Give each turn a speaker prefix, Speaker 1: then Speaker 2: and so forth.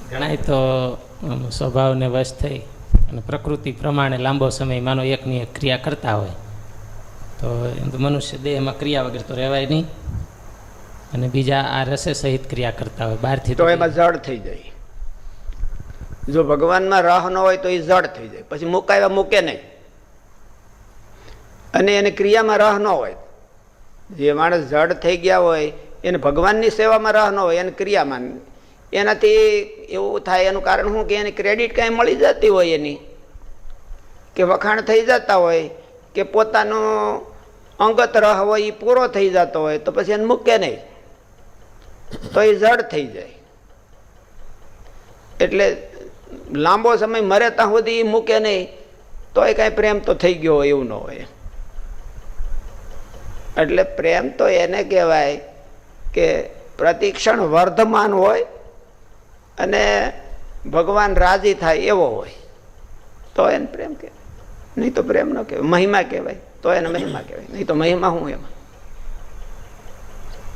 Speaker 1: ઘણાય તો સ્વભાવને વશ થઈ અને પ્રકૃતિ પ્રમાણે લાંબો સમય માનો એકની એક ક્રિયા કરતા હોય તો એમ તો મનુષ્ય દેહમાં ક્રિયા વગર તો રહેવાય નહીં, અને બીજા આ રસે સહિત ક્રિયા કરતા હોય બહારથી
Speaker 2: તો એમાં જડ થઈ જાય. જો ભગવાનમાં રાહ ન હોય તો એ જડ થઈ જાય, પછી મુકાવ્યા મૂકે નહીં. અને એને ક્રિયામાં રાહ ન હોય, જે માણસ જડ થઈ ગયા હોય એને ભગવાનની સેવામાં રાહ ન હોય, એને ક્રિયામાં. એનાથી એવું થાય, એનું કારણ શું કે એને ક્રેડિટ કાંઈ મળી જતી હોય એની, કે વખાણ થઈ જતા હોય, કે પોતાનો અંગત રાહ હોય એ પૂરો થઈ જતો હોય, તો પછી એને મૂકે નહીં, તો એ જડ થઈ જાય. એટલે લાંબો સમય મરે ત્યાં સુધી એ મૂકે નહીં, તો એ કાંઈ પ્રેમ તો થઈ ગયો હોય એવું ન હોય. એટલે પ્રેમ તો એને કહેવાય કે પ્રતિક્ષણ વર્ધમાન હોય અને ભગવાન રાજી થાય એવો હોય, તો એને પ્રેમ કહેવાય. નહીં તો પ્રેમ ન કહેવાય. મહિમા કહેવાય તો એને મહિમા કહેવાય, નહીં તો મહિમા શું એમાં.